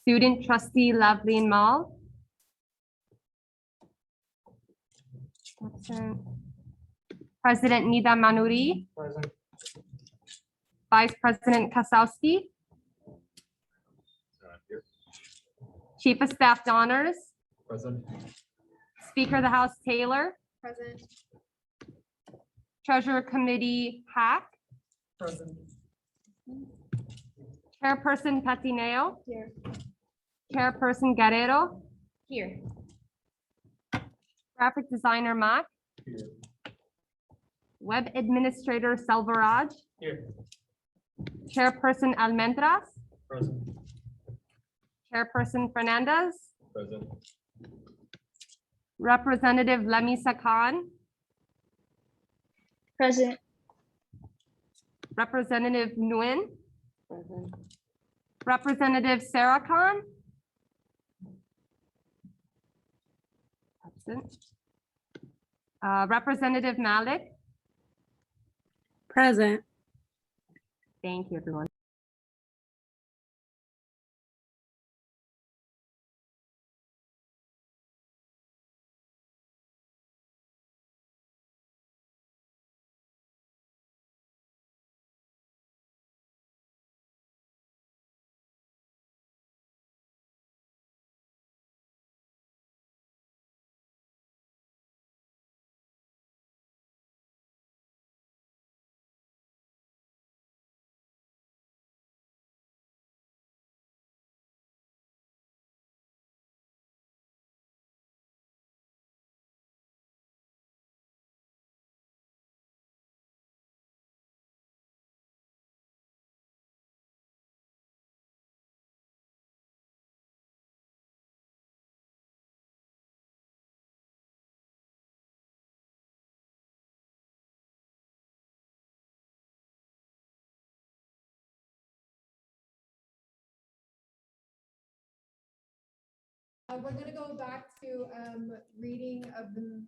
Student trustee Loveleen Mall. Absent. President Nida Manuri. Present. Vice President Kasowski. Chief of Staff Donners. Present. Speaker of the House Taylor. Present. Treasurer Committee Hack. Present. Chairperson Patineo. Here. Chairperson Guerrero. Here. Graphic designer Mac. Here. Web administrator Selvaraj. Here. Chairperson Almendras. Present. Chairperson Fernandez. Present. Representative Lemisa Khan. Present. Representative Nguyen. Present. Representative Sarah Khan. Absent. Representative Malik. Present. Thank you, everyone. We're gonna go back to reading of the,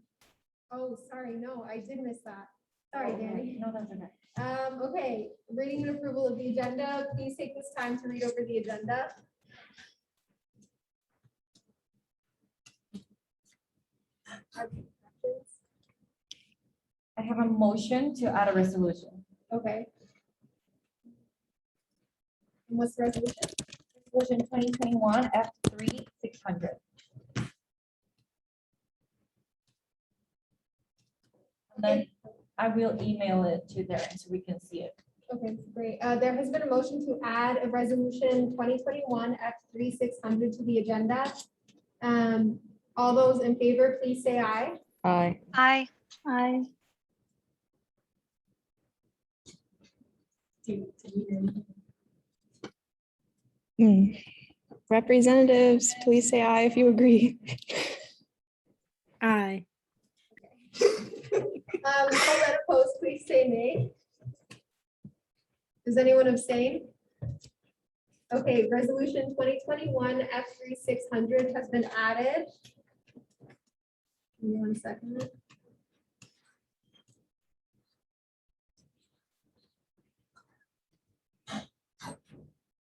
oh, sorry, no, I did miss that. Sorry, Danny. No, that's okay. Okay, reading and approval of the agenda. Please take this time to read over the agenda. I have a motion to add a resolution. Okay. And what's the resolution? Resolution 2021 F3-600. And then I will email it to there so we can see it. Okay, great. There has been a motion to add a resolution 2021 F3-600 to the agenda. All those in favor, please say aye. Aye. Aye. Aye. Representatives, please say aye if you agree. Aye. All that opposed, please say nay. Does anyone abstain? Okay, resolution 2021 F3-600 has been added. Give me 1 second.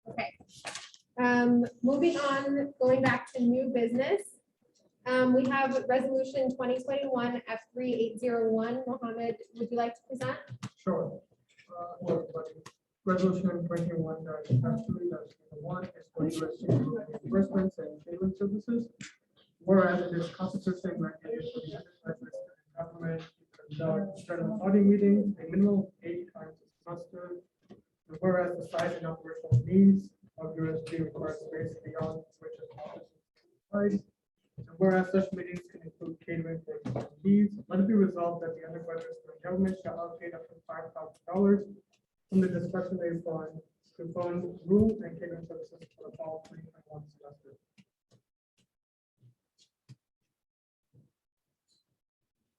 Okay. Moving on, going back to new business. We have resolution 2021 F3801. Mohammed, would you like to present? Sure. Well, Resolution 21-1 is for USG reimbursements and payment services. Whereas it is constitutionally mandated for the undergraduate student government to conduct external auditing meetings a minimum of 80 times a semester. And whereas the size and operational needs of USG requires space beyond which is office size. And whereas such meetings can include catering for attendees, let it be resolved that the undergraduate student government shall allocate up to $5,000 from the discretionary fund to fund room and catering services for the fall 2021 semester.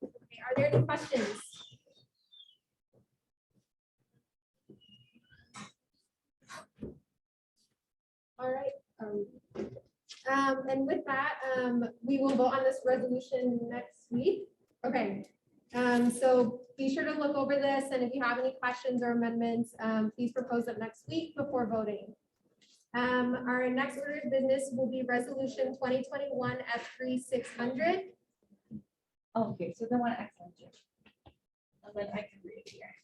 Okay, are there any questions? All right. And with that, we will vote on this resolution next week. Okay. So be sure to look over this, and if you have any questions or amendments, please propose it next week before voting. Our next order of business will be resolution 2021 F3600. Okay, so the one excellent. And then I can read it here.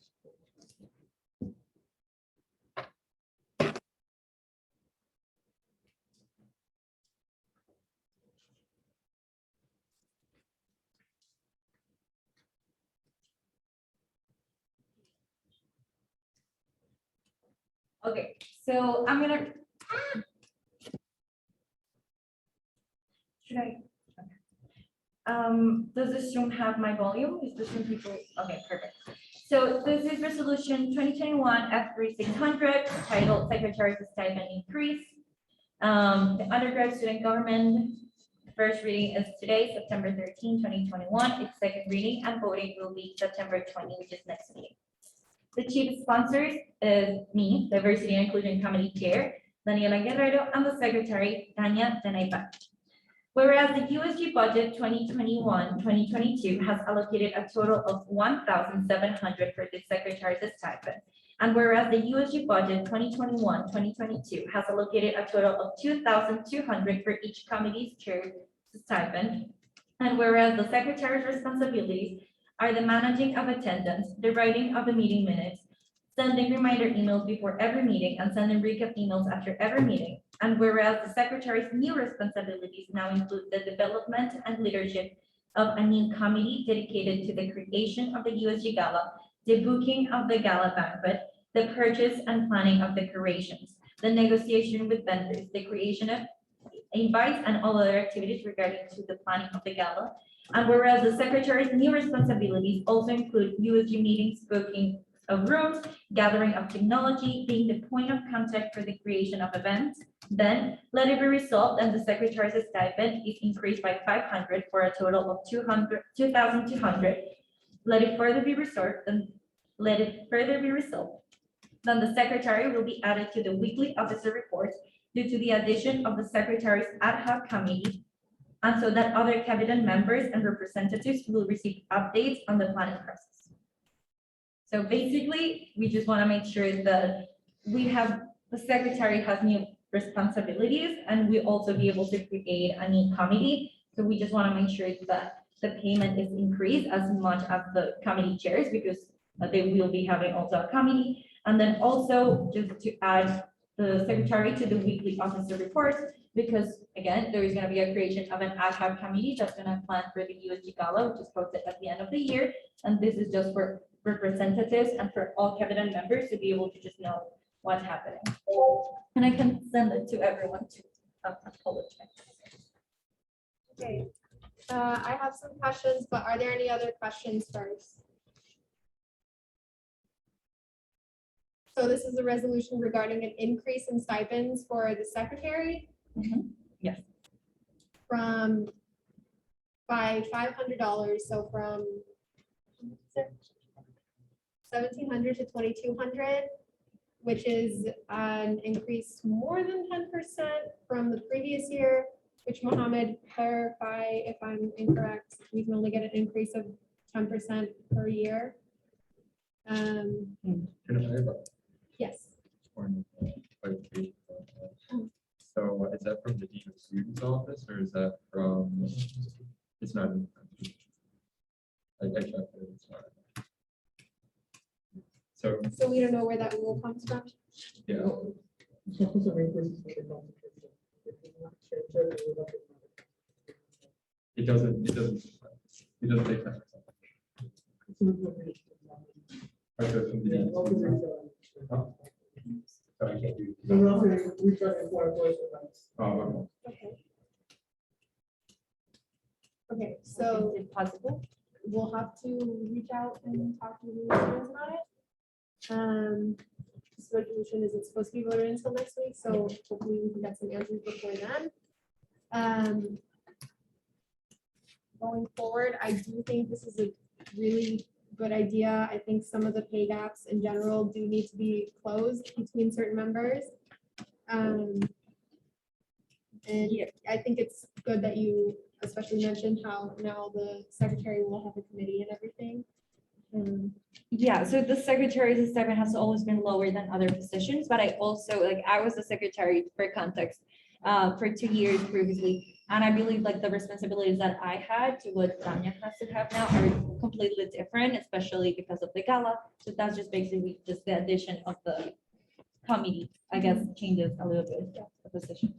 Okay, so I'm gonna. Should I? Does this room have my volume? Is this room people? Okay, perfect. So this is resolution 2021 F3600 titled Secretary of Stipend Increase. The undergrad student government first reading is today, September 13, 2021. Its second reading and voting will be September 20, which is next meeting. The chief sponsors is me, Diversity and Inclusion Committee Chair, Daniela Guerrero, and the Secretary, Tanya Denaipa. Whereas the USG budget 2021-2022 has allocated a total of 1,700 for the Secretary's stipend. And whereas the USG budget 2021-2022 has allocated a total of 2,200 for each committee's chair stipend. And whereas the Secretary's responsibilities are the managing of attendance, the writing of the meeting minutes, sending reminder emails before every meeting, and sending recap emails after every meeting. And whereas the Secretary's new responsibilities now include the development and leadership of a new committee dedicated to the creation of the USG Gala, the booking of the Gala banquet, the purchase and planning of decorations, the negotiation with vendors, the creation of invites, and all other activities regarding to the planning of the Gala. And whereas the Secretary's new responsibilities also include USG meetings, booking of rooms, gathering of technology, being the point of contact for the creation of events, then let it be resolved and the Secretary's stipend is increased by 500 for a total of 2,200. Let it further be resolved and let it further be resolved. Then the Secretary will be added to the weekly officer reports due to the addition of the Secretary's ad hoc committee, and so that other cabinet members and representatives will receive updates on the planning process. So basically, we just want to make sure that the Secretary has new responsibilities, and we also be able to create a new committee. So we just want to make sure that the payment is increased as much as the committee chairs, because they will be having also a committee. And then also just to add the Secretary to the weekly officer reports, because again, there is going to be a creation of an ad hoc committee that's going to plan for the USG Gala, which is posted at the end of the year. And this is just for representatives and for all cabinet members to be able to just know what's happening. And I can send it to everyone to apologize. Okay, I have some questions, but are there any other questions first? So this is a resolution regarding an increase in stipends for the Secretary. Yes. By $500, so from $1,700 to $2,200, which is an increase more than 10% from the previous year, which Mohammed, clarify if I'm incorrect, we can only get an increase of 10% per year. Yes. So is that from the Dean of Students office, or is that from, it's not. I checked it, it's not. So, We don't know where that rule comes from. yeah, it doesn't take 10%. Okay, from the Dean of Students. Oh, so I can't do. Oh, Okay. Okay, so Is it possible? we'll have to reach out and talk to the legislators about it. This resolution isn't supposed to be voted until next week, so hopefully we can get some answers before then. Going forward, I do think this is a really good idea. I think some of the pay gaps in general do need to be closed between certain members. And I think it's good that you especially mentioned how now the Secretary will have a committee and everything. Yeah, so the secretary's stipend has always been lower than other positions, but I also, like, I was the secretary for context for 2 years previously. And I believe like the responsibilities that I had to what Tanya has to have now are completely different, especially because of the gala. So that's just basically just the addition of the committee, I guess, changes a little bit the position.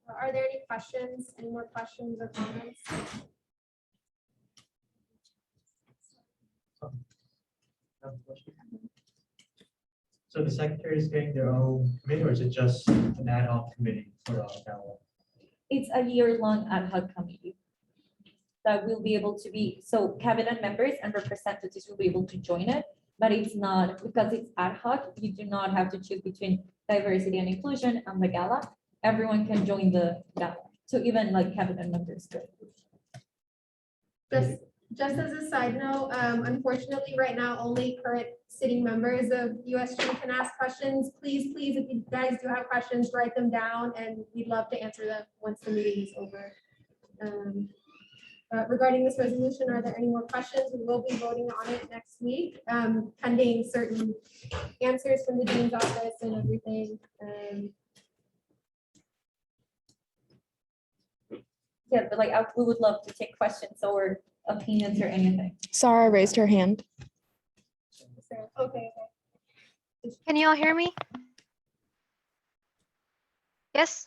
Are there any questions, any more questions or comments? So the secretary is getting their own committee, or is it just an ad hoc committee for that one? It's a year-long ad hoc committee that will be able to be, so cabinet members and representatives will be able to join it, but it's not, because it's ad hoc, you do not have to choose between diversity and inclusion and the gala. Everyone can join the gala. So even like cabinet members could. Just as a side note, unfortunately, right now, only current sitting members of USG can ask questions. Please, if you guys do have questions, write them down, and we'd love to answer them once the meeting is over. Regarding this resolution, are there any more questions? We will be voting on it next week, pending certain answers from the dean's office and everything. Yeah, but like, we would love to take questions or opinions or anything. Sarah raised her hand. Okay. Can you all hear me? Yes?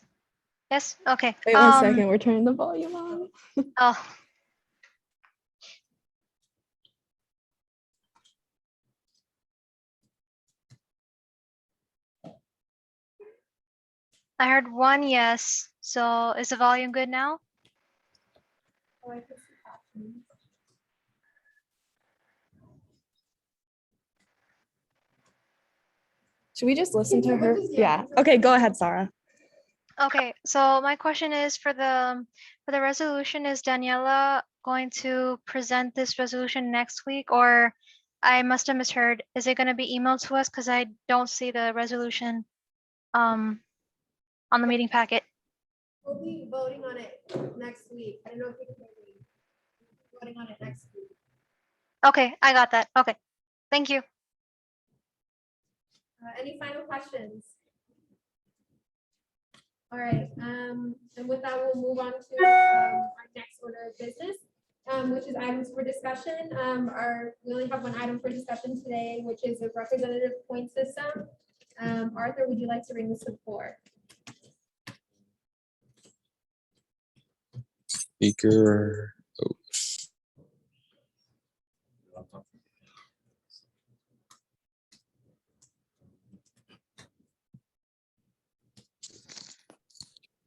Yes? Okay. Wait 1 second, we're turning the volume on. Oh. I heard one yes. So is the volume good now? Oh, I can see options. Should we just listen to Yeah, her? we'll just- Yeah. Okay, go ahead, Sarah. Okay, so my question is for the resolution, is Daniela going to present this resolution next week, or I must have misheard? Is it going to be emailed to us? Because I don't see the resolution on the meeting packet. We'll be voting on it next week. I don't know if you can hear me. We'll be voting on it next week. Okay, I got that. Okay, thank you. Any final questions? All right, and with that, we'll move on to our next order of business, which is items for discussion. We only have one item for discussion today, which is a representative point system. Arthur, would you like to bring this to the floor? Speaker.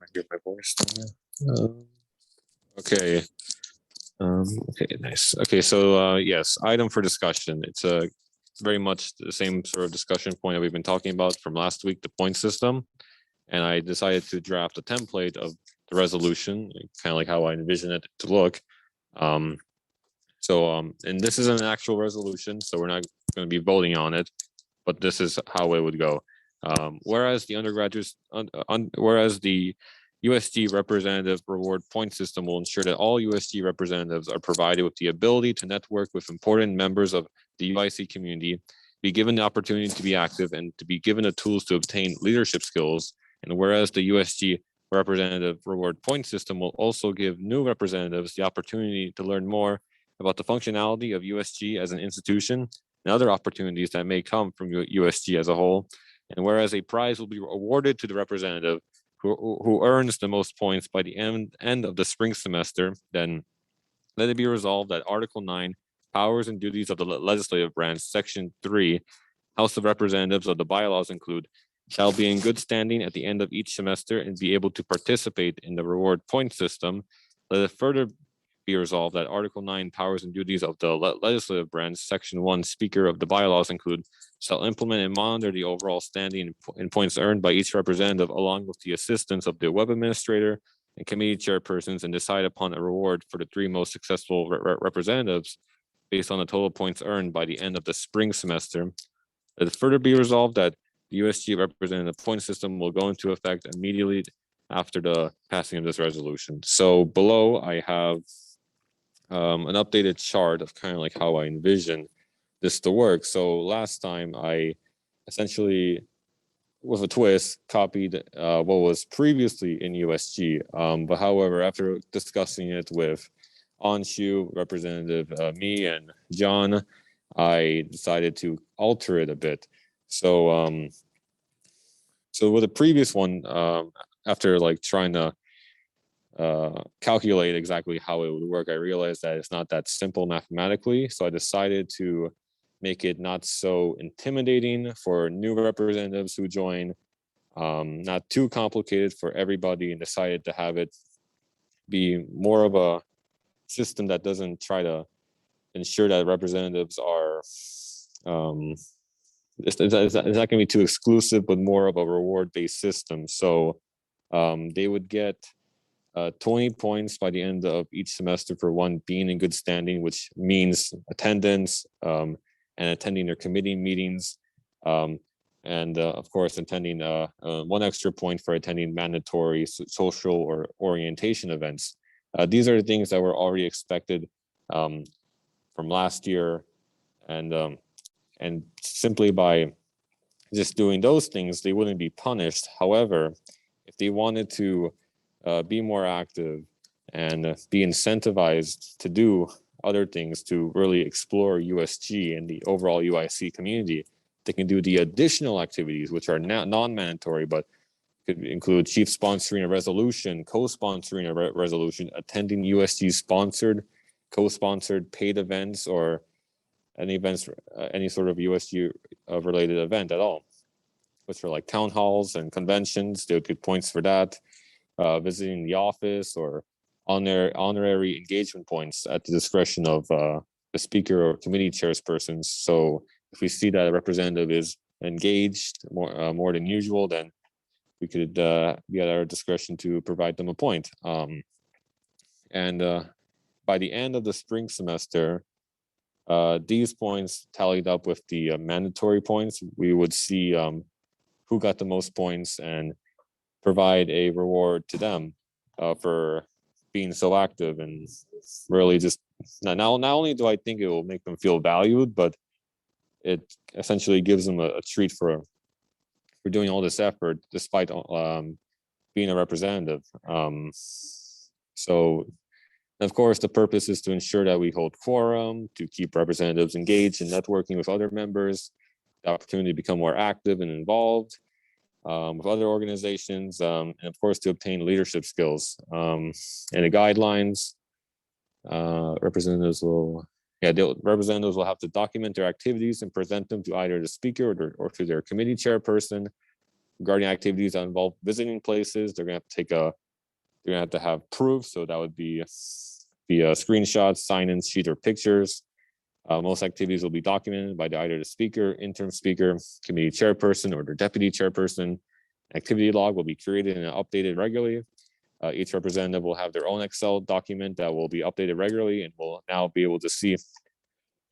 I hear my voice. Okay. Okay, nice. Okay, so yes, item for discussion. It's a very much the same sort of discussion point that we've been talking about from last week, the point system. And I decided to draft a template of the resolution, kind of like how I envision it to look. And this isn't an actual resolution, so we're not going to be voting on it, but this is how it would go. Whereas the undergraduates, whereas the USG representative reward point system will ensure that all USG representatives are provided with the ability to network with important members of the UIC community, be given the opportunity to be active, and to be given the tools to obtain leadership skills. And whereas the USG representative reward point system will also give new representatives the opportunity to learn more about the functionality of USG as an institution and other opportunities that may come from USG as a whole. And whereas a prize will be awarded to the representative who earns the most points by the end of the spring semester, then let it be resolved that Article 9, Powers and Duties of the Legislative Branch, Section 3, House of Representatives of the bylaws include, shall be in good standing at the end of each semester and be able to participate in the reward point system. Let it further be resolved that Article 9, Powers and Duties of the Legislative Branch, Section 1, Speaker of the bylaws include, shall implement and monitor the overall standing and points earned by each representative along with the assistance of the web administrator and committee chairpersons, and decide upon a reward for the 3 most successful representatives based on the total points earned by the end of the spring semester. Let it further be resolved that the USG representative point system will go into effect immediately after the passing of this resolution. So below I have an updated chart of kind of like how I envision this to work. So last time I essentially, with a twist, copied what was previously in USG. But however, after discussing it with Anshu, Representative me, and John, I decided to alter it a bit. So so with the previous one, after like trying to calculate exactly how it would work, I realized that it's not that simple mathematically. So I decided to make it not so intimidating for new representatives who join, not too complicated for everybody, and decided to have it be more of a system that doesn't try to ensure that representatives are it's not going to be too exclusive, but more of a reward-based system. So they would get 20 points by the end of each semester for one being in good standing, which means attendance and attending their committee meetings. And of course, attending one extra point for attending mandatory social or orientation events. These are the things that were already expected from last year. And simply by just doing those things, they wouldn't be punished. However, if they wanted to be more active and be incentivized to do other things to really explore USG and the overall UIC community, they can do the additional activities, which are non-mandatory, but could include chief sponsoring a resolution, co-sponsoring a resolution, attending USG sponsored, co-sponsored paid events, or any events, any sort of USG related event at all, which are like town halls and conventions. They would get points for that. Visiting the office or honorary engagement points at the discretion of the speaker or committee chairpersons. So if we see that a representative is engaged more than usual, then we could be at our discretion to provide them a point. And by the end of the spring semester, these points tallied up with the mandatory points. We would see who got the most points and provide a reward to them for being so active, and really just not only do I think it will make them feel valued, but it essentially gives them a treat for doing all this effort despite being a representative. So of course, the purpose is to ensure that we hold quorum, to keep representatives engaged in networking with other members, the opportunity to become more active and involved with other organizations, and of course to obtain leadership skills. And the guidelines, representatives will have to document their activities and present them to either the speaker or to their committee chairperson. Regarding activities that involve visiting places, they're gonna have to have proof. So that would be screenshots, sign-in sheet, or pictures. Most activities will be documented by either the speaker, interim speaker, committee chairperson, or their deputy chairperson. Activity log will be created and updated regularly. Each representative will have their own Excel document that will be updated regularly and will now be able to see,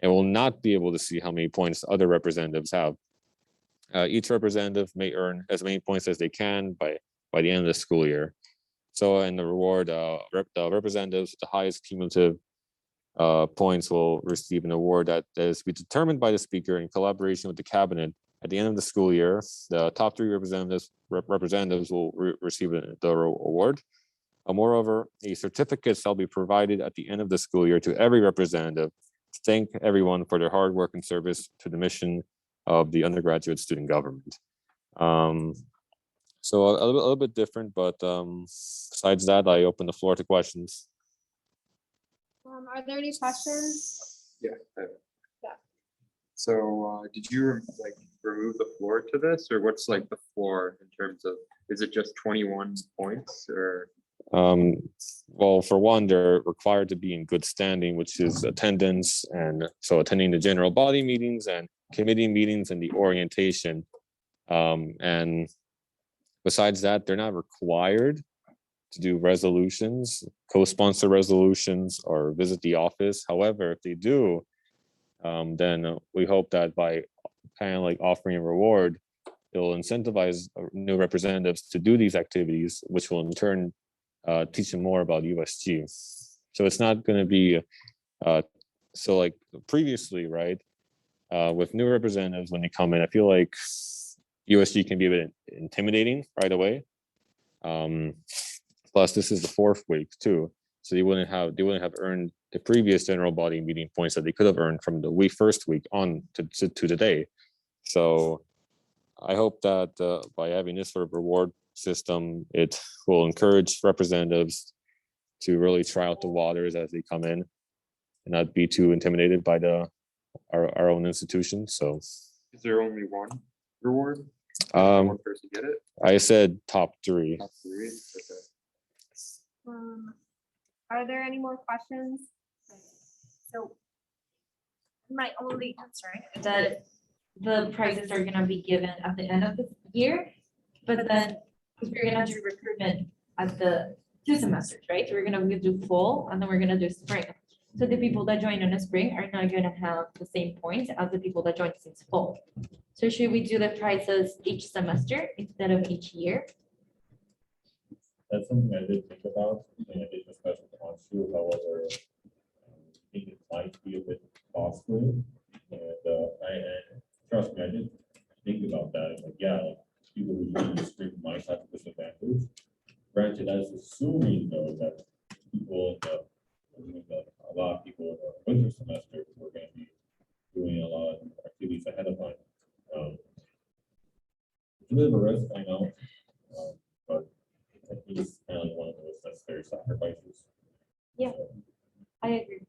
and will not be able to see how many points other representatives have. Each representative may earn as many points as they can by the end of the school year. So, and the reward, the representatives with the highest cumulative points will receive an award that is to be determined by the speaker in collaboration with the cabinet. At the end of the school year, the top 3 representatives will receive the award. Moreover, a certificate shall be provided at the end of the school year to every representative to thank everyone for their hard work and service to the mission of the undergraduate student government. So a little bit different, but besides that, I open the floor to questions. Are there any questions? Yeah. Yeah. So did you like remove the floor to this, or what's like the floor in terms of, is it just 21 points or? Well, for one, they're required to be in good standing, which is attendance, and so attending the general body meetings and committee meetings and the orientation. And besides that, they're not required to do resolutions, co-sponsor resolutions, or visit the office. However, if they do, then we hope that by kind of like offering a reward, it'll incentivize new representatives to do these activities, which will in turn teach them more about USG. So it's not going to be, so like previously, right? With new representatives, when they come in, I feel like USG can be a bit intimidating right away. Plus, this is the 4th week too, so they wouldn't have earned the previous general body meeting points that they could have earned from the first week on to today. So I hope that by having this sort of reward system, it will encourage representatives to really try out the waters as they come in and not be too intimidated by our own institution. So Is there only one reward? um, One person get it? I said top 3. Top three? Okay. Are there any more questions? So my only concern is that the prizes are gonna be given at the end of the year, but then, because we're gonna do recruitment at the 2 semesters, right? So we're gonna do fall and then we're gonna do spring. So the people that join in the spring are not gonna have the same points as the people that joined since fall. So should we do the prizes each semester instead of each year? That's something I did think about, and I did discuss with council, however, I think it might be a bit costly. And trust me, I did think about that, like, yeah, like, people who use the spring might have a disadvantage. Granted, that's assuming though that people a lot of people in the winter semester were gonna be doing a lot of activities ahead of time. It's a bit of a risk, I know, but I think it's kind of like one of those necessary sacrifices. Yeah. I agree.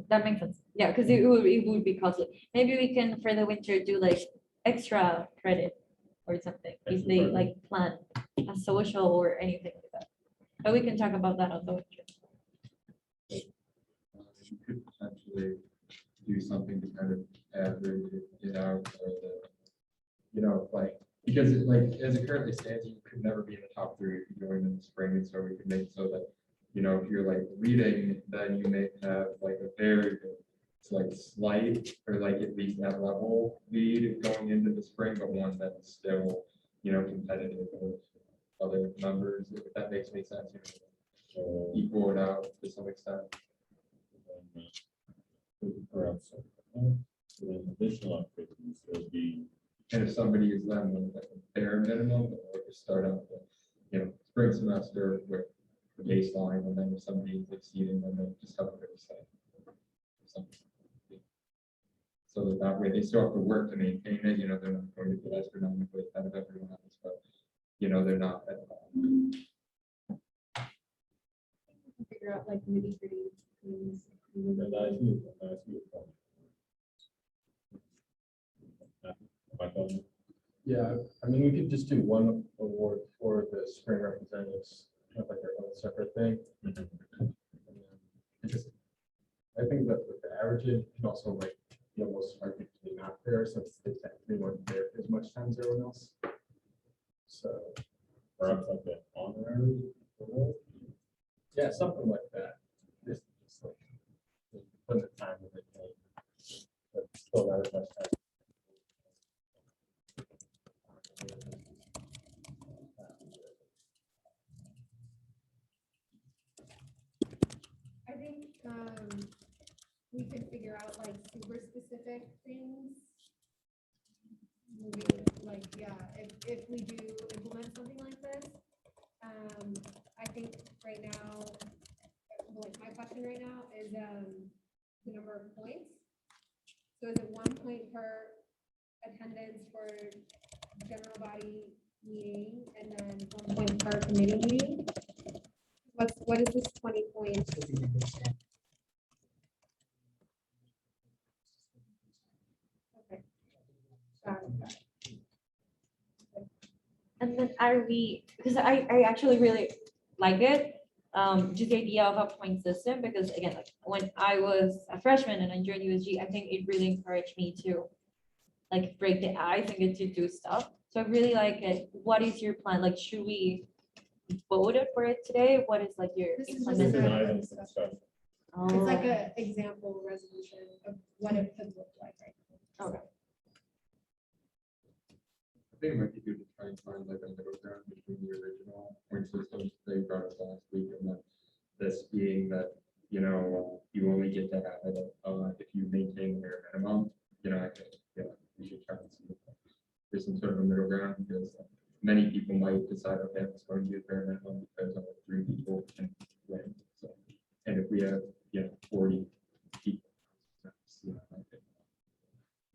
That makes sense. Yeah, because it would be costly. Maybe we can for the winter do like extra credit or something if Extra they credit. like plan a social or anything like that. But we can talk about that on the winter. You could potentially do something to kind of average it out, or like, because like, as it currently stands, you could never be in the top 3 if you join in the spring, and so we could make so that, if you're like leading, then you may have like a very like slight, or like at least that level lead going into the spring, but one that's still, competitive with other members, if that makes any sense. So, Equal it out to some extent. perhaps, so then additional activities will be, And if somebody is then like a bare minimum, or just start out the, spring semester with the baseline, and then if somebody is exceeding, then they just have a good say. So that way they still have to work to maintain it, they're not going to be astronomically ahead of everyone else, but, they're not at all. Figure out like nitty gritty things. that's you, that's you. My phone. Yeah, I mean, we could just do one award for the spring representatives, kind of like our own separate thing. And then just, I think that with the averaging, you can also like, most likely to be not fair, since they technically weren't there as much time as everyone else. So, Perhaps like an honorary award. yeah, something like that. Just like, put the time in it. But still not as much time. I think we could figure out like super specific things. Maybe like, yeah, if we do implement something like this, I think right now, like my question right now is the number of points. So is it 1 point per attendance for general body meeting, and then 1 point per committee meeting? What is this 20 points? Okay. Got it. And then are we, because I actually really like it, just the idea of a point system, because again, like when I was a freshman and I joined USG, I think it really encouraged me to like break the ice and get to do stuff. So I really like it. What is your plan? Like, should we vote for it today? What is like your This is just It's an a- item for discussion. It's like Oh, an example resolution of what it could look like, right? okay. I think it might be good to try and find like a middle ground between the original point systems they brought us last week, and then this being that, you know, you only get to have it if you maintain your minimum, you know, I think, yeah, we should try to see if there's some sort of a middle ground, because many people might decide, okay, I'm just going to use bare minimum because only 3 people can win. So, and if we have, 40 people, that's,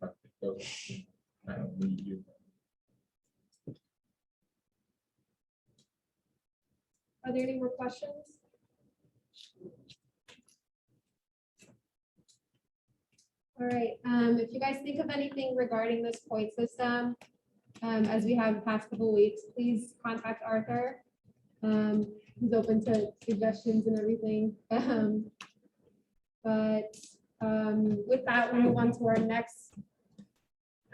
I think those, I don't need you. Are there any more questions? All right, if you guys think of anything regarding this point system, as we have the past couple weeks, please contact Arthur. He's open to suggestions and everything. But with that, we'll move on to our next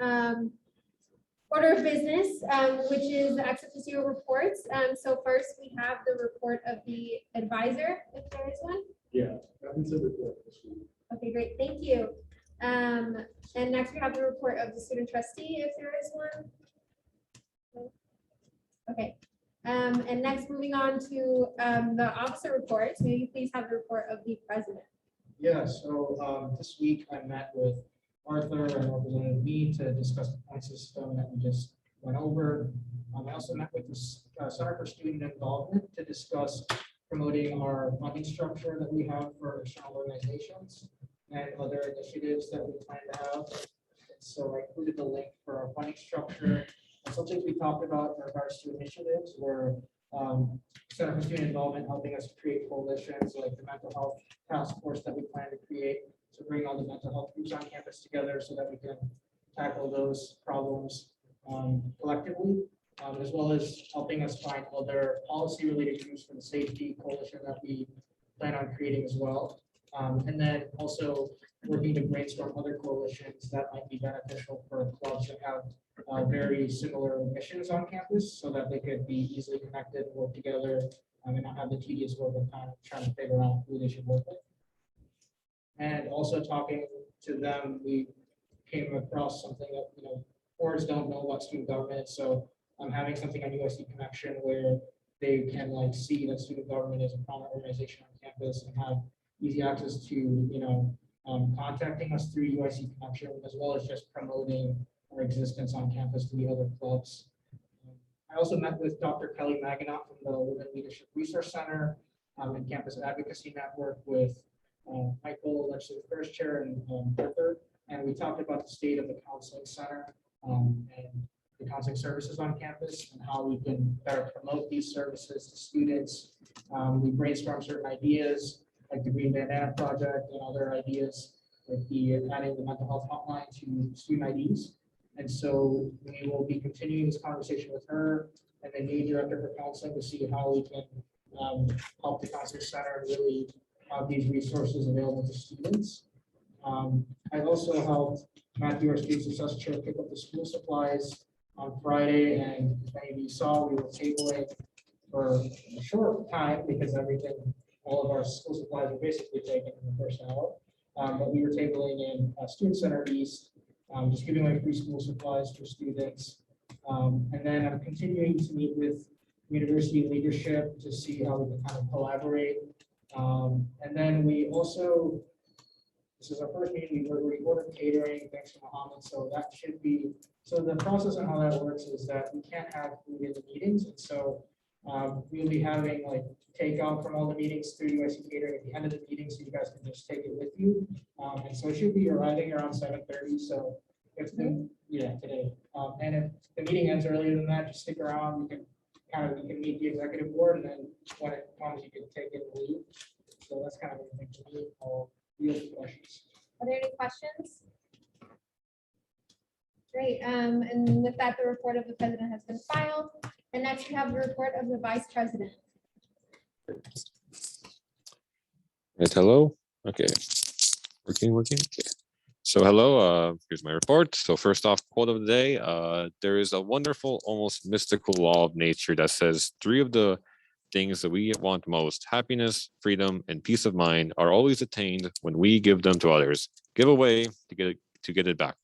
order of business, which is the ex officio reports. So first, we have the report of the advisor, if there is one. Yeah, that's a report this week. Okay, great, thank you. And next we have the report of the student trustee, if there is one. Okay, and next moving on to the officer reports, may you please have the report of the president. Yeah, so this week I met with Arthur and Representative Me to discuss the point system that we just went over. I also met with the Center for Student Involvement to discuss promoting our funding structure that we have for external organizations and other initiatives that we plan to have. And so I included the link for our funding structure. And some things we talked about in regards to initiatives were Center for Student Involvement helping us create coalitions like the mental health task force that we plan to create to bring all the mental health groups on campus together so that we can tackle those problems collectively, as well as helping us find other policy related groups for the safety coalition that we plan on creating as well. And then also working to brainstorm other coalitions that might be beneficial for clubs that have very similar missions on campus so that they could be easily connected and work together and not have the tedious work of time trying to figure out who they should work with. And also talking to them, we came across something that, boards don't know about student government. So I'm having something on USC Connection where they can see that student government is a prominent organization on campus and have easy access to, contacting us through UIC Connection, as well as just promoting our existence on campus to the other clubs. I also met with Dr. Kelly Maginot from the Women Leadership Resource Center and Campus Advocacy Network with Michael, legislative first chair, and Arthur, and we talked about the state of the counseling center and the counseling services on campus and how we can better promote these services to students. We brainstormed certain ideas like the Green Bandana Project and other ideas like the adding the mental health hotline to student IDs. And so we will be continuing this conversation with her and the new director for counseling to see how we can help the counseling center really have these resources available to students. I've also helped Matthew, our student success chair, pick up the school supplies on Friday, and as many of you saw, we were tabling for a short time because all of our school supplies were basically taken in the first hour. But we were tabling in Student Center East, just giving away free school supplies for students. And then I'm continuing to meet with university leadership to see how we can kind of collaborate. And then we also, this is our first meeting, we ordered catering, thanks to Mohammed. So that should be, so the process on how that works is that we can't have food in the meetings. And so we'll be having takeout from all the meetings through USC catering at the end of the meeting, so you guys can just take it with you. And so it should be arriving around 7:30. So if today. And if the meeting ends earlier than that, just stick around. We can meet the executive board, and then when it comes, you can take it and leave. So that's kind of everything to me. I'll yield to questions. Are there any questions? Great, and with that, the report of the president has been filed. And next we have the report of the vice president. Right, hello. Okay. Working. Okay. So hello, here's my report. So first off, quote of the day, there is a wonderful, almost mystical law of nature that says 3 of the things that we want most, happiness, freedom, and peace of mind, are always attained when we give them to others. Give away to get it back.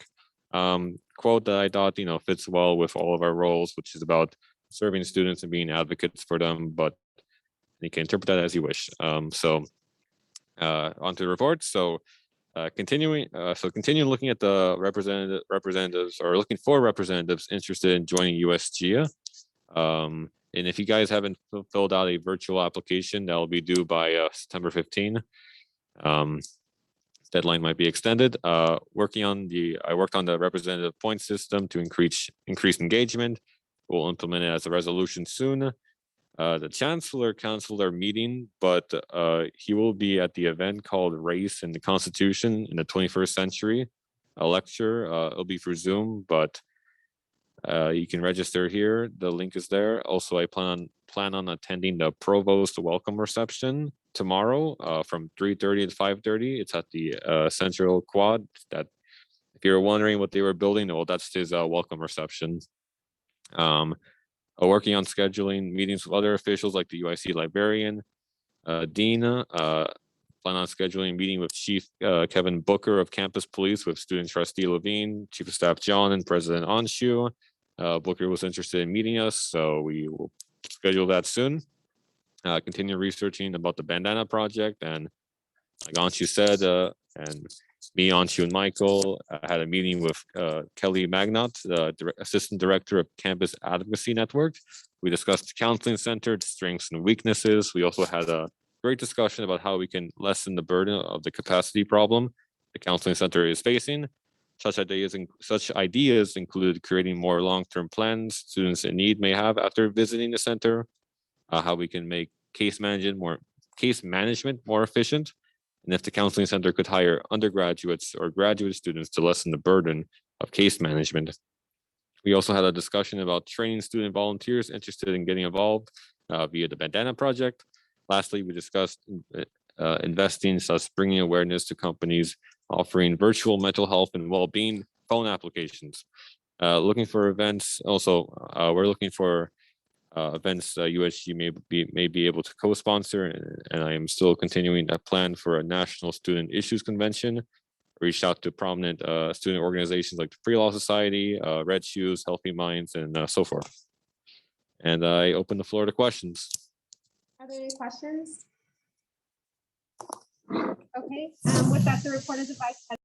Quote that I thought, fits well with all of our roles, which is about serving students and being advocates for them, but you can interpret that as you wish. So onto the report. So continuing looking at the representatives or looking for representatives interested in joining USG. And if you guys haven't filled out a virtual application, that will be due by September 15. Deadline might be extended. I worked on the representative point system to increase engagement. We'll implement it as a resolution soon. The Chancellor Council are meeting, but he will be at the event called Race and the Constitution in the 21st Century, a lecture. It'll be through Zoom, but you can register here. The link is there. Also, I plan on attending the Provost welcome reception tomorrow from 3:30 to 5:30. It's at the Central Quad. That, if you're wondering what they were building, well, that's his welcome reception. Working on scheduling meetings with other officials like the UIC librarian, Dean. Plan on scheduling a meeting with Chief Kevin Booker of Campus Police, with Student Trustee Levine, Chief of Staff John, and President Anshu. Booker was interested in meeting us, so we will schedule that soon. Continue researching about the Bandana project, and like Anshu said, and me, Anshu, and Michael had a meeting with Kelly Magnot, the Assistant Director of Campus Advocacy Network. We discussed the counseling center, the strengths and weaknesses. We also had a great discussion about how we can lessen the burden of the capacity problem the counseling center is facing. Such ideas include creating more long-term plans students in need may have after visiting the center, how we can make case management more efficient, and if the counseling center could hire undergraduates or graduate students to lessen the burden of case management. We also had a discussion about training student volunteers interested in getting involved via the Bandana project. Lastly, we discussed investing, such bringing awareness to companies offering virtual mental health and well-being phone applications. Looking for events. Also, we're looking for events USG may be able to co-sponsor, and I am still continuing a plan for a national student issues convention. Reached out to prominent student organizations like the Pre-Law Society, Red Shoes, Healthy Minds, and so forth. And I open the floor to questions. Are there any questions? Okay, with that, the report of the Vice President.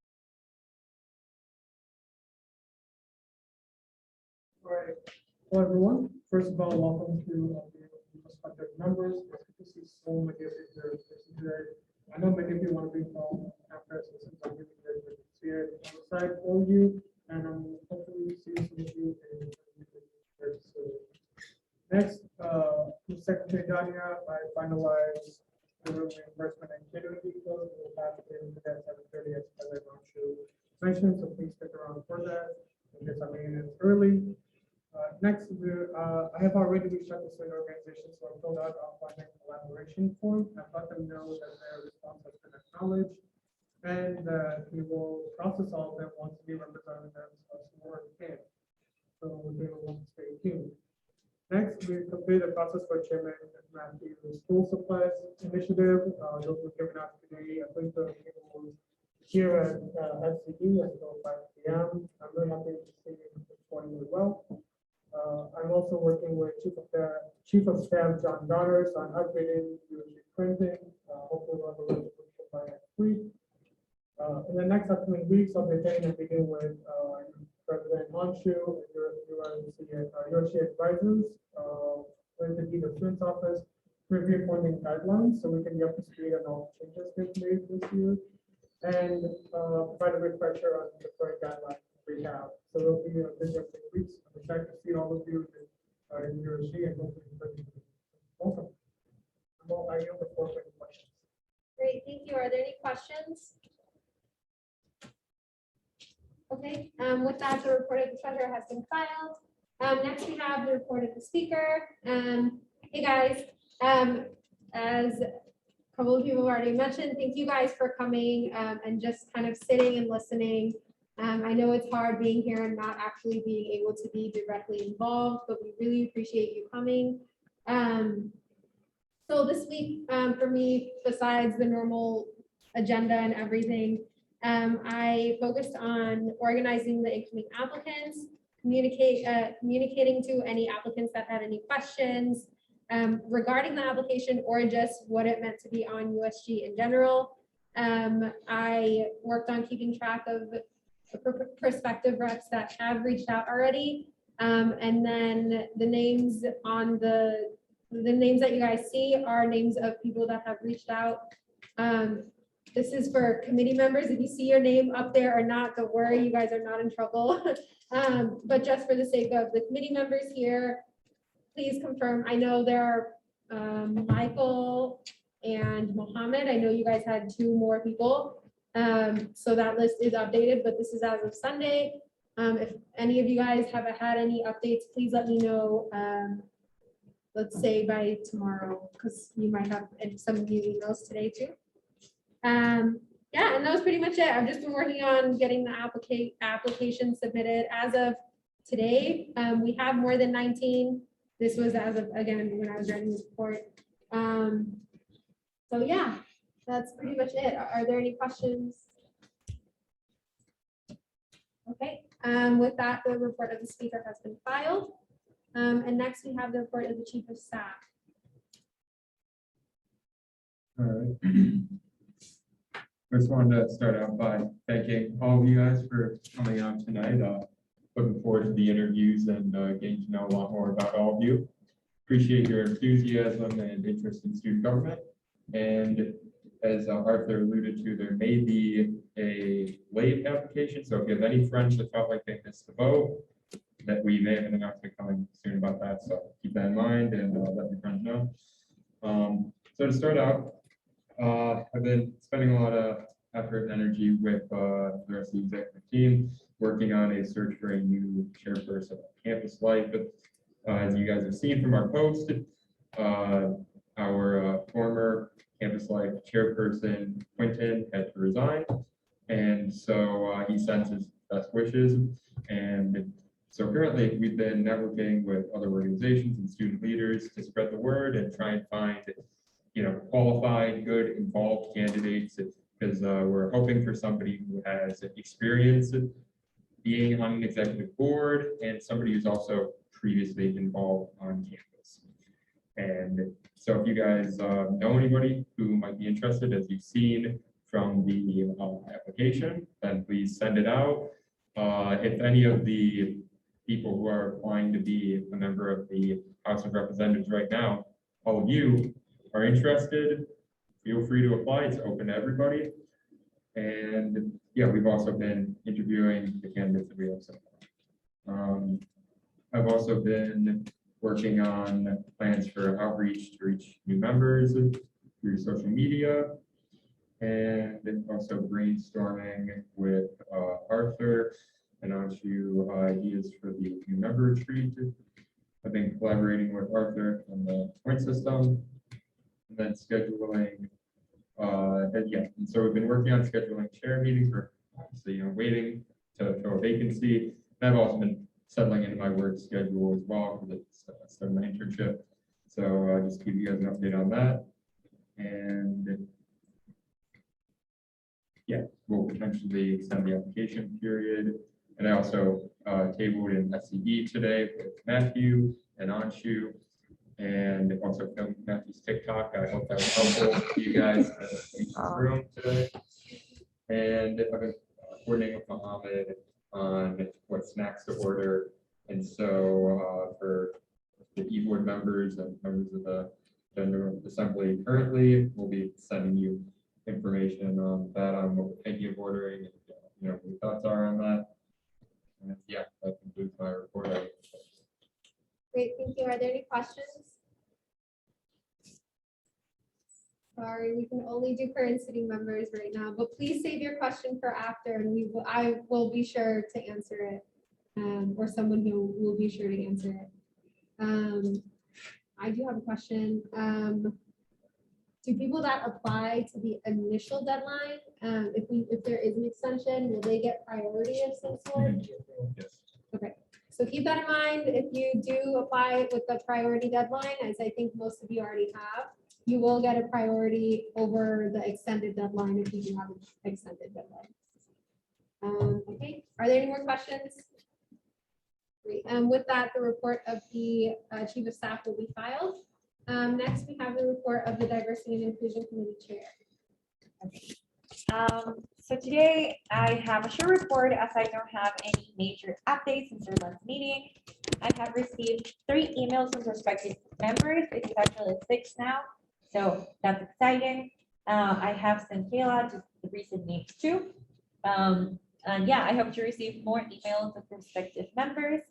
All right. Hello, everyone. First of all, welcome to the prospective members. It's good to see so many of you here today. I know many of you want to be from campus, and since I'm really great to see it on the side for you, and I'm hopefully see some of you in very soon. Next, to Secretary Dania, I finalized the room reimbursement and catering details. We'll have it in today at 7:30 as I mentioned, so please stick around for that. In case I'm in early. Next, I have already reached out to certain organizations, so I filled out our funding collaboration form. I've let them know that their response has been acknowledged, and that we will process all of them once we represent them as more can. So they will stay tuned. Next, we complete the process for Chairman Matthew's school supplies initiative. Those were given out today. I think the people here at SCD until 5 p.m. I'm really happy to see you performing really well. I'm also working with Chief of Staff John Daughters on upgrading USG printing. Hopefully we'll have a resolution by next week. In the next upcoming weeks, I'll be attending a meeting with President Anshu and USG advisors with the Dean of Students Office to review funding guidelines so we can get up to speed on all changes they've made this year and provide a refresher on the current guidelines we have. So it'll be a busy weeks. I'm excited to see all of you in USG and hopefully welcome. I yield the floor for any questions. Great, thank you. Are there any questions? Okay, with that, the report of the treasurer has been filed. Next, we have the report of the speaker. Hey guys, as a couple of people have already mentioned, thank you guys for coming and just kind of sitting and listening. I know it's hard being here and not actually being able to be directly involved, but we really appreciate you coming. So this week for me, besides the normal agenda and everything, I focused on organizing the incoming applicants, communicating to any applicants that had any questions regarding the application or just what it meant to be on USG in general. I worked on keeping track of the prospective reps that have reached out already. And then the names on the names that you guys see are names of people that have reached out. This is for committee members. If you see your name up there or not, don't worry, you guys are not in trouble. But just for the sake of the committee members here, please confirm. I know there are Michael and Mohammed. I know you guys had 2 more people. So that list is updated, but this is as of Sunday. If any of you guys have had any updates, please let me know. Let's say by tomorrow, because you might have some new emails today too. Yeah, and that was pretty much it. I've just been working on getting the application submitted as of today. We have more than 19. This was as of, again, when I was writing this report. So yeah, that's pretty much it. Are there any questions? Okay, with that, the report of the speaker has been filed. And next we have the report of the chief of staff. All right. Just wanted to start out by thanking all of you guys for coming out tonight. Looking forward to the interviews and getting to know a lot more about all of you. Appreciate your enthusiasm and interest in student government. And as Arthur alluded to, there may be a late application. So if you have any friends that felt like they missed the vote, that we may have an announcement coming soon about that. So keep that in mind and let your friends know. So to start out, I've been spending a lot of effort and energy with the rest of the executive team, working on a search for a new chairperson of campus life. As you guys have seen from our post, our former campus life chairperson, Quentin, had to resign. And so he sends his best wishes. And so currently we've been networking with other organizations and student leaders to spread the word and try and find qualified, good, involved candidates, because we're hoping for somebody who has experience being on an executive board and somebody who's also previously involved on campus. And so if you guys know anybody who might be interested, as you've seen from the application, then please send it out. If any of the people who are applying to be a member of the House of Representatives right now, all of you are interested, feel free to apply. It's open to everybody. And yeah, we've also been interviewing the candidates that we have so far. I've also been working on plans for outreach to reach new members through social media, and also brainstorming with Arthur and on to ideas for the new member retreat. I've been collaborating with Arthur on the point system, and then scheduling. And so we've been working on scheduling chair meetings for, obviously, waiting to fill a vacancy. And I've also been settling into my work schedule as well because it's still my internship. So just keep you guys an update on that. And yeah, we'll potentially extend the application period. And I also tabled an SCE today with Matthew and Anshu, and also filmed Matthew's TikTok. I hope that was helpful to you guys in this room today. And I've been coordinating with Mohammed on what snacks to order. And so for the e-board members and members of the General Assembly currently, we'll be sending you information on that, on what we're thinking of ordering, and what your thoughts are on that. And yeah, that concludes my report. Great, thank you. Are there any questions? Sorry, we can only do current sitting members right now, but please save your question for after, and I will be sure to answer it, or someone who will be sure to answer it. I do have a question. Do people that apply to the initial deadline, if there is an extension, will they get priority of some sort? Yes. Okay, so keep that in mind. If you do apply with the priority deadline, as I think most of you already have, you will get a priority over the extended deadline if you do have an extended deadline. Okay, are there any more questions? Great. With that, the report of the chief of staff will be filed. Next, we have the report of the Diversity and Inclusion Committee Chair. So today I have a short report as I don't have any major updates since our last meeting. I have received 3 emails from prospective members. It's actually 6 now, so that's exciting. I have sent Kayla just the recent names too. And yeah, I hope to receive more emails of prospective members.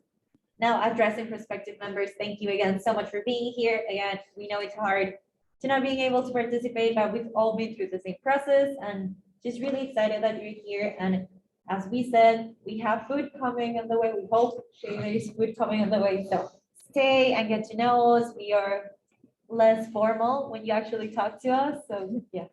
Now addressing prospective members, thank you again so much for being here. Again, we know it's hard to not being able to participate, but we've all been through the same process and just really excited that you're here. And as we said, we have food coming on the way. We hope there is food coming on the way. So stay and get to know us. We are less formal when you actually talk to us. So yeah.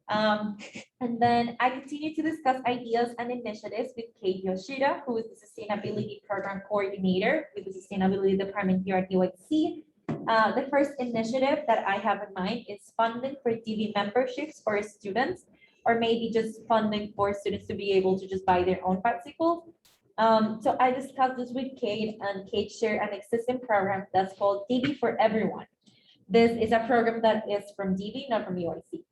And then I continue to discuss ideas and initiatives with Kate Yoshida, who is the Sustainability Program Coordinator with the Sustainability Department here at USC. The first initiative that I have in mind is funding for DV memberships for students, or maybe just funding for students to be able to just buy their own bicycles. So I discussed this with Kate, and Kate shared an existing program that's called DV for Everyone. This is a program that is from DV, not from UIC.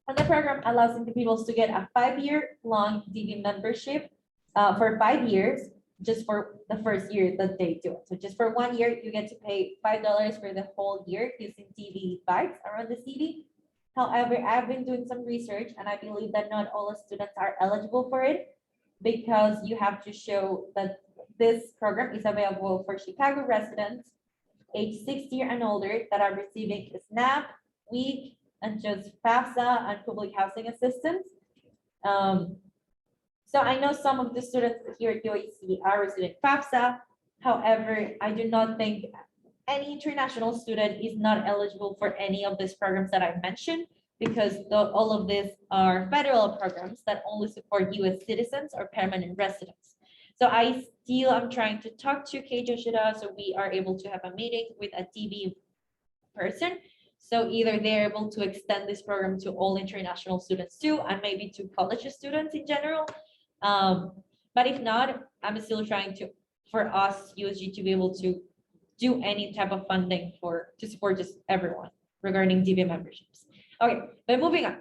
And the program allows individuals to get a 5-year-long DV membership for 5 years, just for the first year that they do it. So just for 1 year, you get to pay $5 for the whole year using DV bikes around the city. However, I've been doing some research and I believe that not all students are eligible for it because you have to show that this program is available for Chicago residents age 60 and older that are receiving SNAP, WEEK, and just FAFSA and public housing assistance. So I know some of the students here at UAC are receiving FAFSA. However, I do not think any international student is not eligible for any of these programs that I mentioned because all of these are federal programs that only support US citizens or permanent residents. So I still am trying to talk to Kate Yoshida so we are able to have a meeting with a DV person. So either they're able to extend this program to all international students too, and maybe to college students in general. But if not, I'm still trying for us, USG, to be able to do any type of funding to support just everyone regarding DV memberships. Okay, but moving on.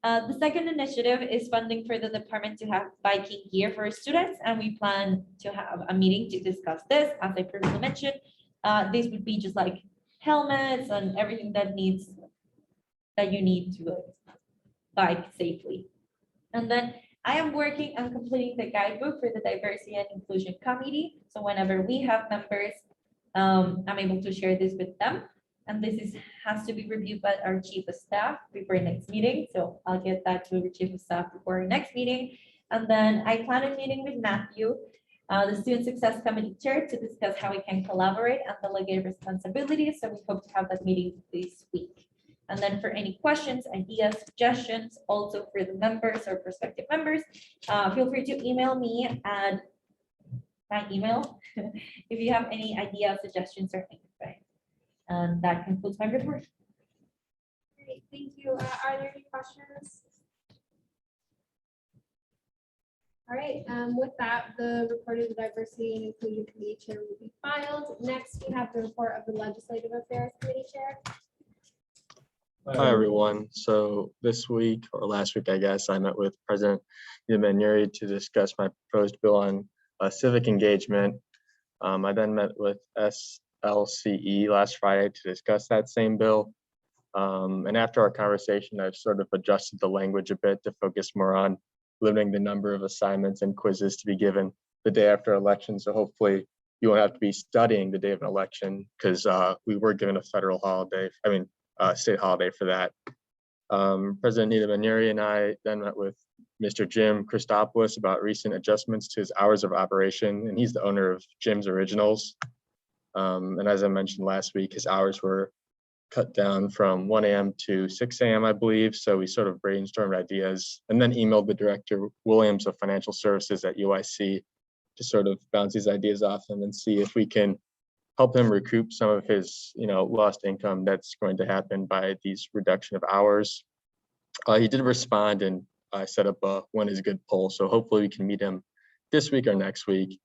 The second initiative is funding for the department to have biking gear for students, and we plan to have a meeting to discuss this. As I previously mentioned, this would be just like helmets and everything that you need to bike safely. And then I am working on completing the guidebook for the Diversity and Inclusion Committee. So whenever we have members, I'm able to share this with them. And this has to be reviewed by our chief of staff before next meeting. So I'll get that to the chief of staff before our next meeting. And then I plan a meeting with Matthew, the Student Success Committee Chair, to discuss how we can collaborate and delegate responsibilities. So we hope to have that meeting this week. And then for any questions, ideas, suggestions, also for the members or prospective members, feel free to email me at my email if you have any ideas, suggestions, or anything. And that concludes my report. Great, thank you. Are there any questions? All right, with that, the report of the Diversity and Inclusion Committee Chair will be filed. Next, we have the report of the Legislative Affairs Committee Chair. Hi, everyone. So this week or last week, I guess, I met with President Manuri to discuss my proposed bill on civic engagement. I then met with SLCE last Friday to discuss that same bill. And after our conversation, I've sort of adjusted the language a bit to focus more on limiting the number of assignments and quizzes to be given the day after election. So hopefully you won't have to be studying the day of an election because we were given a federal holiday, state holiday for that. President Nita Manuri and I then met with Mr. Jim Christopoulos about recent adjustments to his hours of operation, and he's the owner of Jim's Originals. And as I mentioned last week, his hours were cut down from 1 a.m. to 6 a.m., I believe. So we sort of brainstormed ideas and then emailed the director, Williams of Financial Services at UIC, to sort of bounce these ideas off him and see if we can help him recoup some of his, lost income that's going to happen by these reduction of hours. He did respond, and I set up a when is good poll. So hopefully we can meet him this week or next week.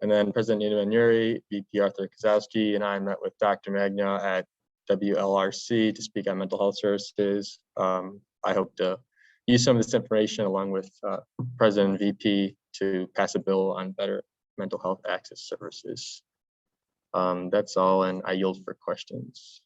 And then President Nita Manuri, VP Arthur Kozowski, and I met with Dr. Magna at WLRC to speak on mental health services. I hope to use some of this information along with President and VP to pass a bill on better mental health access services. That's all, and I yield for questions.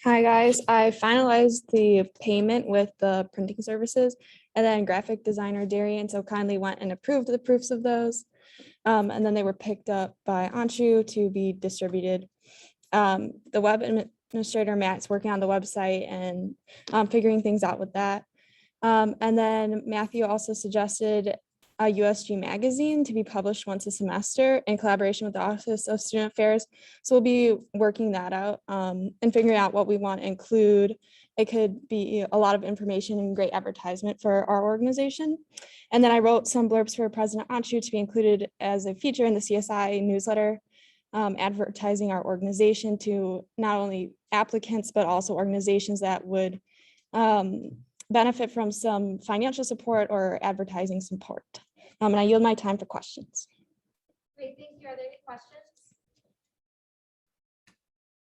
Hi, guys. I finalized the payment with the printing services, and then graphic designer Darian so kindly went and approved the proofs of those. And then they were picked up by Anshu to be distributed. The web administrator Matt's working on the website and figuring things out with that. And then Matthew also suggested a USG magazine to be published once a semester in collaboration with the Office of Student Affairs. So we'll be working that out and figuring out what we want to include. It could be a lot of information and great advertisement for our organization. And then I wrote some blurbs for President Anshu to be included as a feature in the CSI newsletter, advertising our organization to not only applicants, but also organizations that would benefit from some financial support or advertising support. And I yield my time for questions. Great, thank you. Are there any questions?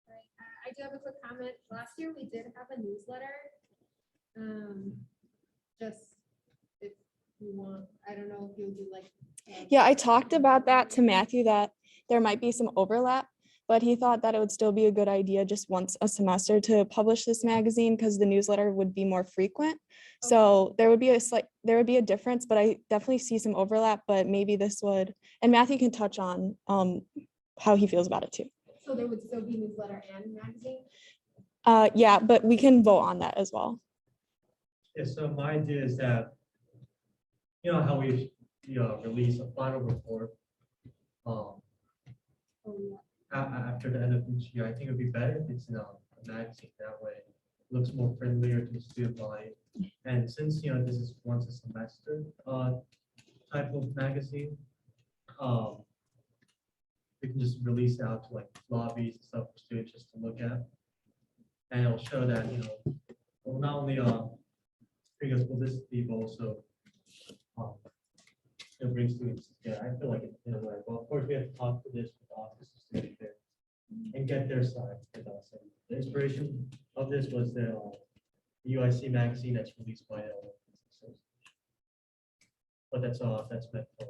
All right, I do have a quick comment. Last year, we did have a newsletter. Just if you want, I don't know if you'll do like. Yeah, I talked about that to Matthew, that there might be some overlap, but he thought that it would still be a good idea just once a semester to publish this magazine because the newsletter would be more frequent. So there would be a difference, but I definitely see some overlap, but maybe this would, and Matthew can touch on how he feels about it too. So there would still be newsletter and magazine? Yeah, but we can vote on that as well. Yeah, so my idea is that, you know, how we release a final report after the end of each year. I think it'd be better if it's in a magazine. That way it looks more friendlier to the student body. And since, you know, this is once a semester type of magazine, we can just release it out to like lobbies and stuff for students just to look at. And it'll show that, you know, well, not only bring us publicity, but also it brings students together. I feel like it in a way. Well, of course, we have to talk to this with the Office of Student Affairs and get their side with us. And the inspiration of this was the UIC magazine that's released by but that's meant for.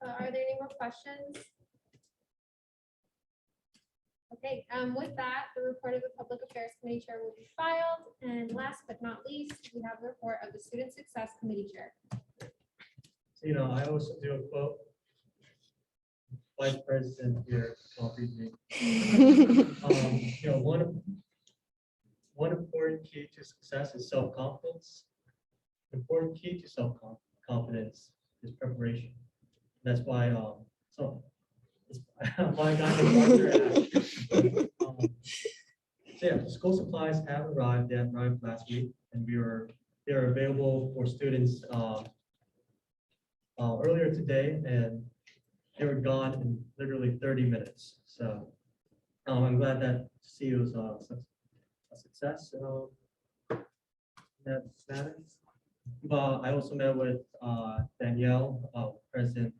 Are there any more questions? Okay, with that, the report of the Public Affairs Committee Chair will be filed. And last but not least, we have the report of the Student Success Committee Chair. So, you know, I also do a quote. Vice President here copied me. You know, one important key to success is self-confidence. Important key to self-confidence is preparation. That's why so why I got the so yeah, school supplies have arrived. They arrived last week, and they're available for students earlier today, and they were gone in literally 30 minutes. So I'm glad that see was a success in that matter. But I also met with Danielle, President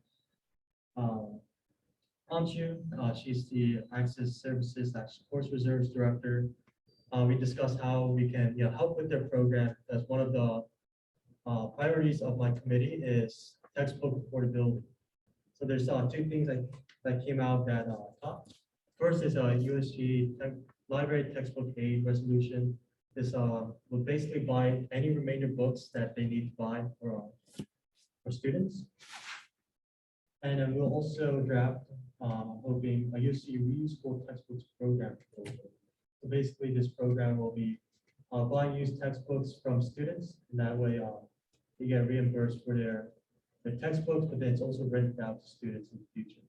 Anshu. She's the Access Services Sports Reserves Director. We discussed how we can help with their program, because one of the priorities of my committee is textbook affordability. So there's two things that came out that top. First is a USG library textbook aid resolution. This will basically buy any remainder books that they need to buy for students. And then we'll also draft, hoping a USG reusable textbooks program proposal. So basically, this program will be buying used textbooks from students, and that way they get reimbursed for their textbooks, but then it's also rented out to students in the future.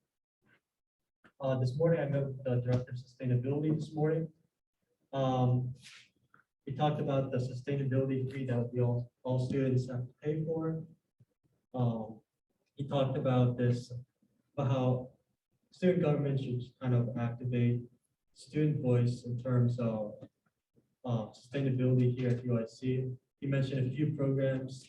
This morning, I met with the Director of Sustainability this morning. We talked about the sustainability fee that all students have to pay for. He talked about how student government should kind of activate student voice in terms of sustainability here at UIC. He mentioned a few programs.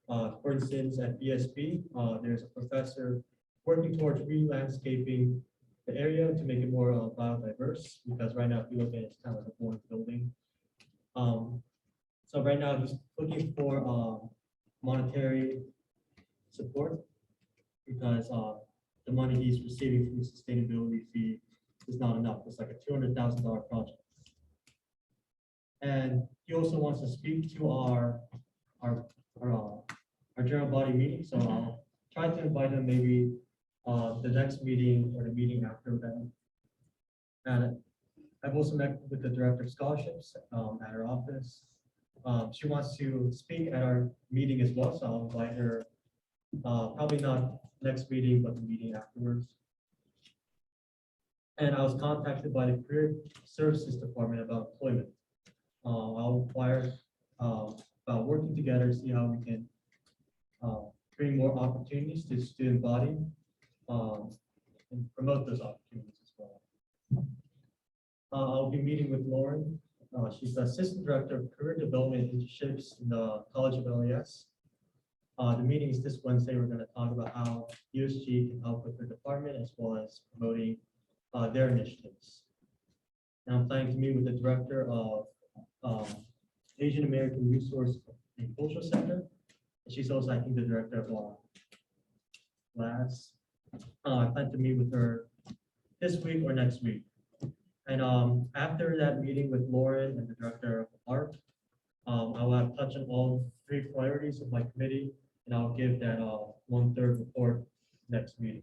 For instance, at BSB, there's a professor working towards re-landscaping the area to make it more biodiverse, because right now, if you look at it, it's kind of like a boring building. So right now, he's looking for monetary support, because the money he's receiving from the sustainability fee is not enough. It's like a $200,000 project. And he also wants to speak to our general body meeting. So I'll try to invite him maybe the next meeting or the meeting after that. And I've also met with the director of scholarships at her office. She wants to speak at our meeting as well, so I'll invite her. Probably not next meeting, but the meeting afterwards. And I was contacted by the Career Services Department about employment. I'll inquire about working together, see how we can bring more opportunities to the student body and promote those opportunities as well. I'll be meeting with Lauren. She's the Assistant Director of Career Development Internships in the College of LES. The meeting is this Wednesday. We're going to talk about how USG can help with their department as well as promoting their initiatives. And I'm planning to meet with the Director of Asian American Resource and Cultural Center. And she's also, I think, the Director of LAS. I plan to meet with her this week or next week. And after that meeting with Lauren and the Director of Art, I will have touched on all 3 priorities of my committee, and I'll give that 1/3 report next meeting.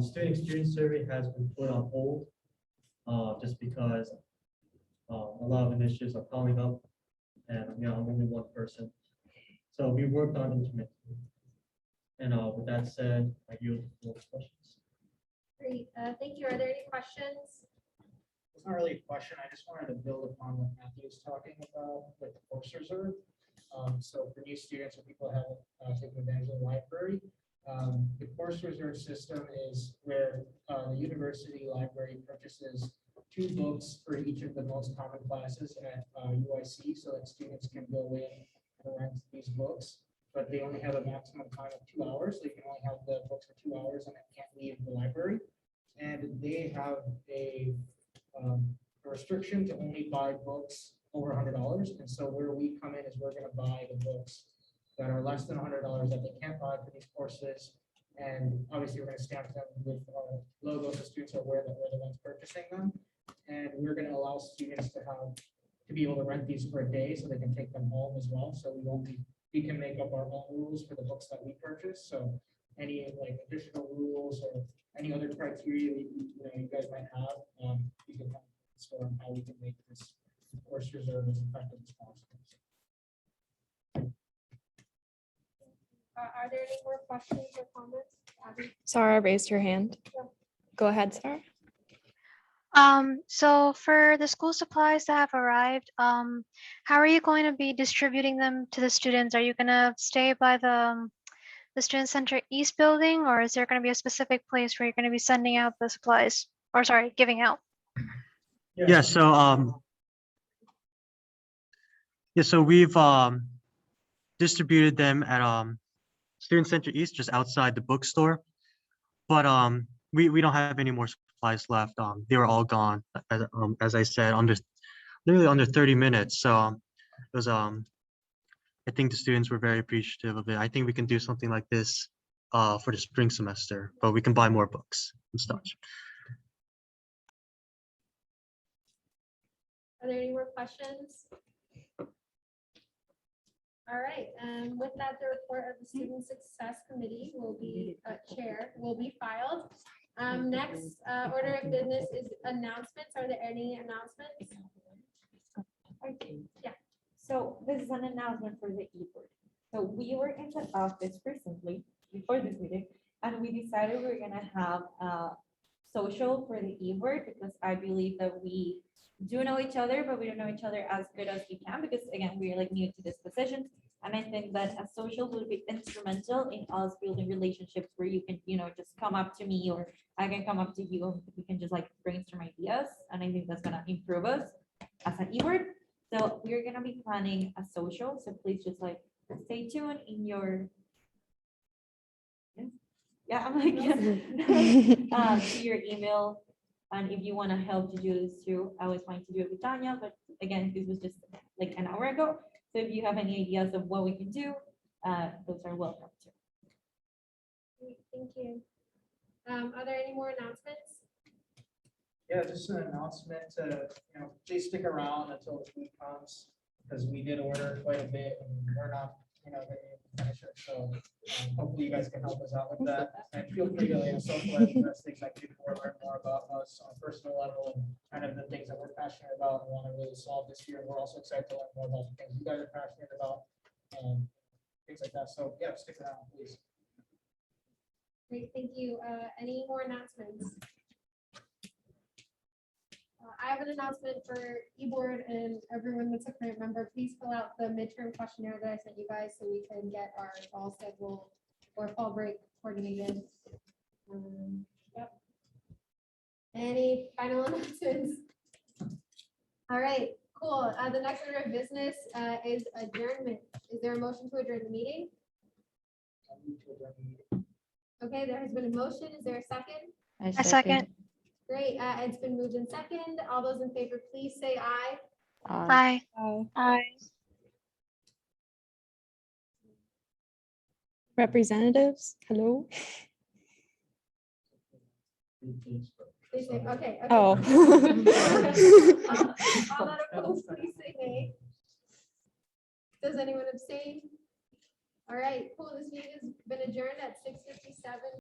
Student experience survey has been put on hold just because a lot of initiatives are piling up, and I'm only one person. So we worked on intermittently. And with that said, I yield for questions. Great, thank you. Are there any questions? It's not really a question. I just wanted to build upon what Matthew was talking about with the course reserve. So for new students or people who haven't taken advantage of the library, the course reserve system is where the university library purchases 2 books for each of the most common classes at UIC, so that students can go in and rent these books. But they only have a maximum time of 2 hours. So you can only have the books for 2 hours and it can't leave the library. And they have a restriction to only buy books over $100. And so where we come in is we're going to buy the books that are less than $100 that they can't buy for these courses. And obviously we're going to stamp them with our logo so students are aware that we're the ones purchasing them. And we're going to allow students to be able to rent these for a day so they can take them home as well. So we can make up our own rules for the books that we purchase. So any like additional rules or any other criteria that you guys might have, you can explore on how we can make this course reserve as effective as possible. Are there any more questions or comments? Abby? Sarah raised her hand. Go ahead, Sarah. So for the school supplies that have arrived, how are you going to be distributing them to the students? Are you gonna stay by the Student Center East building, or is there gonna be a specific place where you're gonna be sending out the supplies? Or sorry, giving out? So we've distributed them at Student Center East, just outside the bookstore. But we don't have any more supplies left. They were all gone, as I said, literally under 30 minutes. So it was I think the students were very appreciative of it. I think we can do something like this for the spring semester, but we can buy more books and such. Are there any more questions? All right, with that, the report of the Student Success Committee will be filed. Next order of business is announcements. Are there any announcements? Yeah. So this is an announcement for the e-board. So we were in the office recently before this meeting, and we decided we're gonna have a social for the e-board because I believe that we do know each other, but we don't know each other as good as we can because again, we're like new to this position. And I think that a social will be instrumental in us building relationships where you can, just come up to me or I can come up to you. We can just like brainstorm ideas. And I think that's gonna improve us. as an e-board. So we're gonna be planning a social, so please just like stay tuned in your. Yeah, I'm like, to your email. And if you want to help to do this too, I was planning to do it with Tanya, but again, this was just like an hour ago. So if you have any ideas of what we can do, those are welcome too. Great, thank you. Are there any more announcements? Yeah, just an announcement to, please stick around until the food comes, because we did order quite a bit and we're not, gonna finish it. So hopefully you guys can help us out with that. And feel free to socialize with us, things like before, learn more about us on a personal level and kind of the things that we're passionate about and want to really solve this year. We're also excited to learn more about the things you guys are passionate about, things like that. So yeah, stick around, please. Great, thank you. Any more announcements? I have an announcement for e-board and everyone that's a current member. Please fill out the midterm questionnaire that I sent you guys so we can get our fall schedule or fall break coordinated. Yep. Any final announcements? All right, cool. The next order of business is adjournment. Is there a motion to adjourn the meeting? Okay, there has been a motion. Is there a second? A second. Great, it's been moved in second. All those in favor, please say aye. Aye. Aye. Representatives, hello? Please say, okay. Oh. All that opposed, please say nay. Does anyone abstain? All right, cool. This meeting has been adjourned at 6:57.